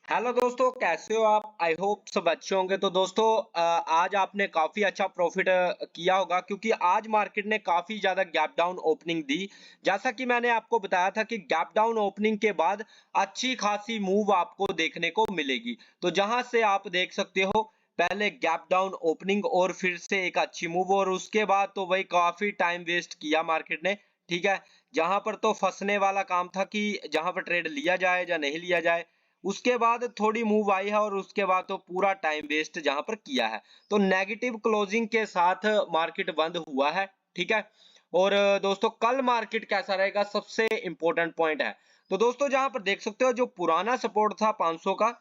Hello दोस्तों, कैसे हो आप? आई होप सब अच्छे होंगे। तो दोस्तों, आज आपने काफी अच्छा प्रॉफिट किया होगा, क्योंकि आज मार्केट ने काफी ज्यादा गैप डाउन ओपनिंग दी। जैसा कि मैंने आपको बताया था कि गैप डाउन ओपनिंग के बाद अच्छी खासी मूव आपको देखने को मिलेगी। तो जहां से आप देख सकते हो, पहले गैप डाउन ओपनिंग और फिर से एक अच्छी मूव, और उसके बाद तो वही काफी टाइम वेस्ट किया मार्केट ने। ठीक है, जहां पर तो फंसने वाला काम था कि जहां पर ट्रेड लिया जाए या नहीं लिया जाए। उसके बाद थोड़ी मूव आई है, और उसके बाद तो पूरा टाइम वेस्ट जहां पर किया है। तो नेगेटिव क्लोजिंग के साथ मार्केट बंद हुआ है। ठीक है, और दोस्तों कल मार्केट कैसा रहेगा, सबसे इंपॉर्टेंट पॉइंट है। तो दोस्तों, जहां पर देख सकते हो, जो पुराना सपोर्ट था 500 का,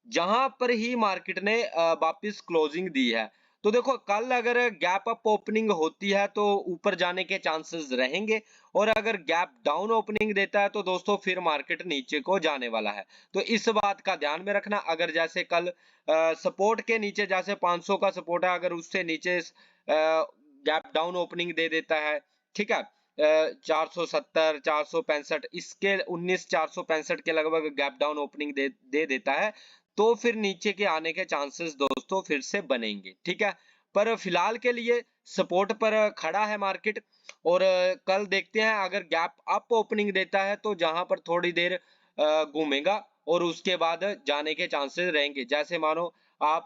जहां पर ही मार्केट ने वापस क्लोजिंग दी है। तो देखो, कल अगर गैप अप ओपनिंग होती है तो ऊपर जाने के चांसेस रहेंगे, और अगर गैप डाउन ओपनिंग देता है तो दोस्तों फिर मार्केट नीचे को जाने वाला है। तो इस बात का ध्यान में रखना। अगर जैसे कल सपोर्ट के नीचे, जैसे 500 का सपोर्ट है, अगर उससे नीचे गैप डाउन ओपनिंग दे देता है, ठीक है, 470 465, इसके 19 465 के लगभग गैप डाउन ओपनिंग दे देता है, तो फिर नीचे के आने के चांसेस दोस्तों फिर से बनेंगे। ठीक है, पर फिलहाल के लिए सपोर्ट पर खड़ा है मार्केट। और कल देखते हैं, अगर गैप अप ओपनिंग देता है तो जहां पर थोड़ी देर घूमेगा, और उसके बाद जाने के चांसेस रहेंगे। जैसे मानो आप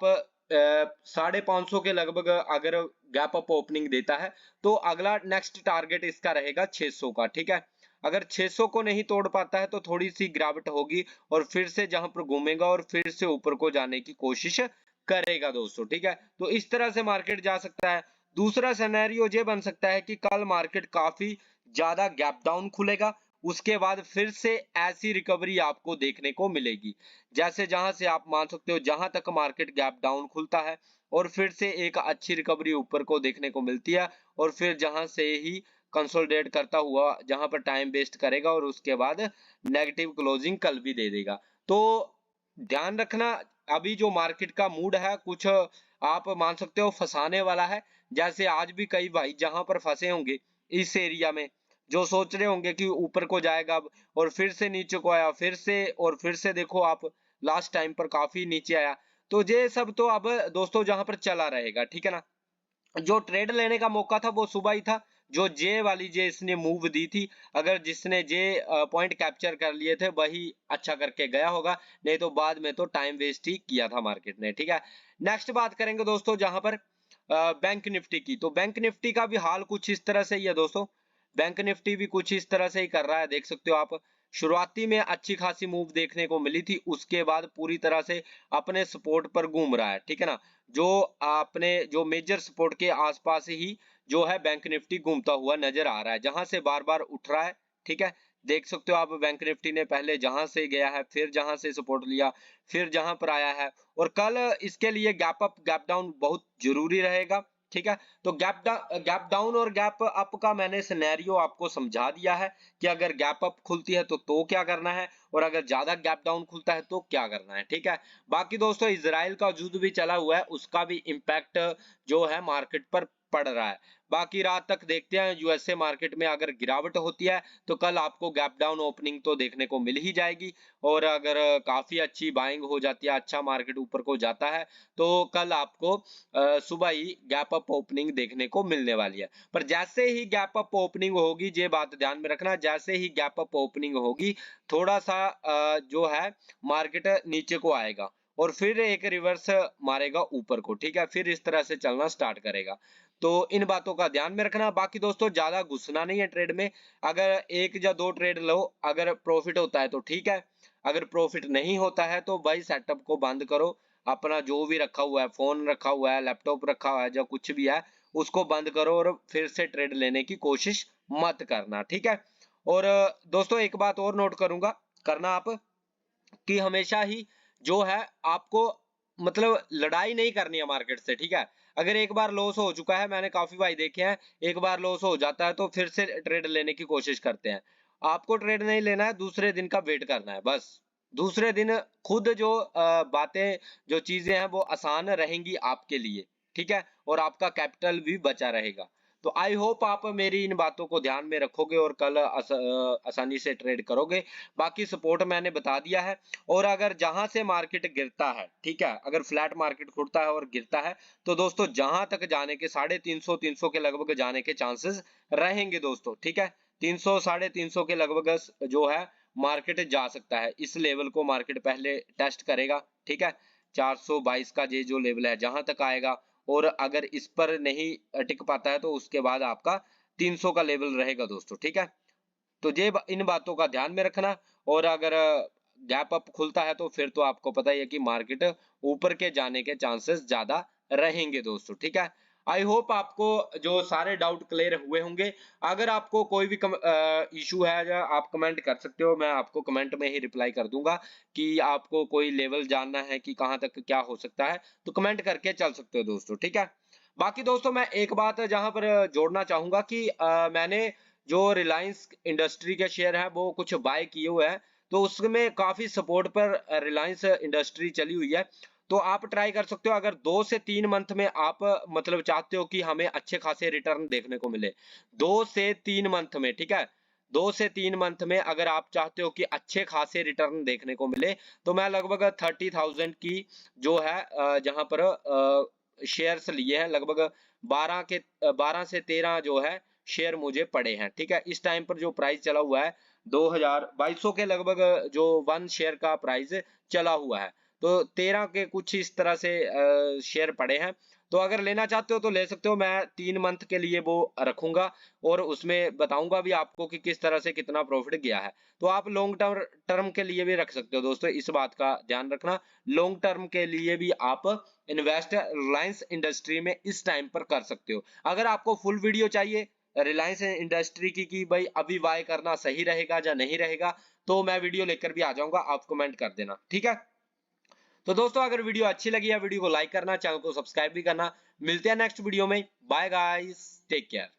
550 के लगभग अगर गैप अप ओपनिंग देता है, तो अगला नेक्स्ट टारगेट इसका रहेगा 600 का। ठीक है, अगर 600 को नहीं तोड़ पाता है तो थोड़ी सी गिरावट होगी, और फिर से जहां पर घूमेगा और फिर से ऊपर को जाने की कोशिश करेगा दोस्तों। ठीक है, तो इस तरह से मार्केट जा सकता है। दूसरा सिनेरियो ये बन सकता है कि कल मार्केट काफी ज्यादा गैप डाउन खुलेगा, उसके बाद फिर से ऐसी रिकवरी आपको देखने को मिलेगी, जैसे जहां से आप मान सकते हो, जहां तक मार्केट गैप डाउन खुलता है और फिर से एक अच्छी रिकवरी ऊपर को देखने को मिलती है, और फिर जहां से ही कंसोलिडेट करता हुआ जहां पर टाइम वेस्ट करेगा, और उसके बाद नेगेटिव क्लोजिंग कल भी दे देगा। तो ध्यान रखना, अभी जो मार्केट का मूड है, कुछ आप मान सकते हो फंसाने वाला है। जैसे आज भी कई भाई जहां पर फंसे होंगे इस एरिया में, जो सोच रहे होंगे कि ऊपर को जाएगा अब, और फिर से नीचे को आया, फिर से, और फिर से देखो आप, लास्ट टाइम पर काफी नीचे आया। तो ये सब तो अब दोस्तों जहां पर चला रहेगा। ठीक है ना, जो ट्रेड लेने का मौका था वो सुबह ही था, जो जे वाली जे इसने मूव दी थी, अगर जिसने जे पॉइंट कैप्चर कर लिए थे वही अच्छा करके गया होगा, नहीं तो बाद में तो टाइम वेस्ट ही किया था मार्केट ने। ठीक है, नेक्स्ट बात करेंगे दोस्तों, जहां पर बैंक निफ्टी की। तो बैंक निफ्टी का भी हाल कुछ इस तरह से ही है दोस्तों। बैंक निफ्टी भी कुछ इस तरह से ही कर रहा है, देख सकते हो आप। शुरुआती में अच्छी खासी मूव देखने को मिली थी, उसके बाद पूरी तरह से अपने सपोर्ट पर घूम रहा है। ठीक है ना, जो आपने जो मेजर सपोर्ट के आसपास ही जो है बैंक निफ्टी घूमता हुआ नजर आ रहा है, जहां से बार बार उठ रहा है। ठीक है, देख सकते हो आप, बैंक निफ्टी ने पहले जहां से गया है, फिर जहां से सपोर्ट लिया, फिर जहां पर आया है, और कल इसके लिए गैप अप गैप डाउन बहुत जरूरी रहेगा। ठीक है, तो गैप डाउन और गैप अप का मैंने सिनेरियो आपको समझा दिया है, कि अगर गैप अप खुलती है तो क्या करना है, और अगर ज्यादा गैप डाउन खुलता है तो क्या करना है। ठीक है, बाकी दोस्तों इजराइल का युद्ध भी चला हुआ है, उसका भी इम्पैक्ट जो है मार्केट पर पड़ रहा है। बाकी रात तक देखते हैं, यूएसए मार्केट में अगर गिरावट होती है तो कल आपको गैप डाउन ओपनिंग तो देखने को मिल ही जाएगी, और अगर काफी अच्छी बाइंग हो जाती है, अच्छा मार्केट ऊपर को जाता है, तो कल आपको सुबह ही गैप अप ओपनिंग देखने को मिलने वाली है। पर जैसे ही गैप अप ओपनिंग होगी, ये बात ध्यान में रखना, जैसे ही गैप अप ओपनिंग होगी, थोड़ा सा जो है मार्केट नीचे को आएगा, और फिर एक रिवर्स मारेगा ऊपर को। ठीक है, फिर इस तरह से चलना स्टार्ट करेगा। तो इन बातों का ध्यान में रखना। बाकी दोस्तों ज्यादा घुसना नहीं है ट्रेड में। अगर एक या दो ट्रेड लो, अगर प्रॉफिट होता है तो ठीक है, अगर प्रॉफिट नहीं होता है तो भाई सेटअप को बंद करो। अपना जो भी रखा हुआ है, फोन रखा हुआ है, लैपटॉप रखा हुआ है, जो कुछ भी है, उसको बंद करो, और फिर से ट्रेड लेने की कोशिश मत करना। ठीक है, और दोस्तों एक बात और नोट करूंगा करना आप, कि हमेशा ही जो है आपको, मतलब लड़ाई नहीं करनी है मार्केट से। ठीक है, अगर एक बार लॉस हो चुका है, मैंने काफी भाई देखे हैं, एक बार लॉस हो जाता है तो फिर से ट्रेड लेने की कोशिश करते हैं। आपको ट्रेड नहीं लेना है, दूसरे दिन का वेट करना है बस। दूसरे दिन खुद जो बातें, जो चीजें हैं वो आसान रहेंगी आपके लिए। ठीक है, और आपका कैपिटल भी बचा रहेगा। तो आई होप आप मेरी इन बातों को ध्यान में रखोगे और कल आसानी से ट्रेड करोगे। बाकी सपोर्ट मैंने बता दिया है। और अगर जहां से मार्केट गिरता है, ठीक है, अगर फ्लैट मार्केट खुलता है और गिरता है तो दोस्तों जहां तक जाने के 350 के लगभग जाने के चांसेस रहेंगे दोस्तों, ठीक है। 300 350 के लगभग जो है मार्केट जा सकता है। इस लेवल को मार्केट पहले टेस्ट करेगा, ठीक है। 422 का ये जो लेवल है जहां तक आएगा, और अगर इस पर नहीं टिक पाता है तो उसके बाद आपका 300 का लेवल रहेगा दोस्तों, ठीक है। तो ये इन बातों का ध्यान में रखना। और अगर गैप अप खुलता है तो फिर तो आपको पता ही है कि मार्केट ऊपर के जाने के चांसेस ज्यादा रहेंगे दोस्तों, ठीक है। आई होप आपको जो सारे डाउट क्लियर हुए होंगे। अगर आपको कोई भी इशू है या आप कमेंट कर सकते हो, मैं आपको कमेंट में ही रिप्लाई कर दूंगा कि आपको कोई लेवल जानना है कि कहां तक क्या हो सकता है, तो कमेंट करके चल सकते हो दोस्तों, ठीक है। बाकी दोस्तों मैं एक बात जहां पर जोड़ना चाहूंगा कि मैंने जो रिलायंस इंडस्ट्री के शेयर है वो कुछ बाय किए हुए हैं, तो उसमें काफी सपोर्ट पर रिलायंस इंडस्ट्री चली हुई है। तो आप ट्राई कर सकते हो, अगर 2 से 3 मंथ में आप मतलब चाहते हो कि हमें अच्छे खासे रिटर्न देखने को मिले, 2 से 3 मंथ में, ठीक है, 2 से 3 मंथ में अगर आप चाहते हो कि अच्छे खासे रिटर्न देखने को मिले, तो मैं लगभग 30,000 की जो है जहां पर शेयर्स लिए हैं, लगभग 12 से 13 जो है शेयर मुझे पड़े हैं, ठीक है। इस टाइम पर जो प्राइस चला हुआ है 2200 के लगभग जो 1 शेयर का प्राइस चला हुआ है, तो 13 के कुछ इस तरह से शेयर पड़े हैं। तो अगर लेना चाहते हो तो ले सकते हो, मैं 3 मंथ के लिए वो रखूंगा और उसमें बताऊंगा भी आपको कि किस तरह से कितना प्रॉफिट गया है। तो आप लॉन्ग टर्म के लिए भी रख सकते हो दोस्तों, इस बात का ध्यान रखना। लॉन्ग टर्म के लिए भी आप इन्वेस्ट रिलायंस इंडस्ट्री में इस टाइम पर कर सकते हो। अगर आपको फुल वीडियो चाहिए रिलायंस इंडस्ट्री की कि भाई अभी बाय करना सही रहेगा या नहीं रहेगा, तो मैं वीडियो लेकर भी आ जाऊंगा, आप कमेंट कर देना, ठीक है। तो दोस्तों अगर वीडियो अच्छी लगी है वीडियो को लाइक करना, चैनल को सब्सक्राइब भी करना। मिलते हैं नेक्स्ट वीडियो में। Bye guys, take care.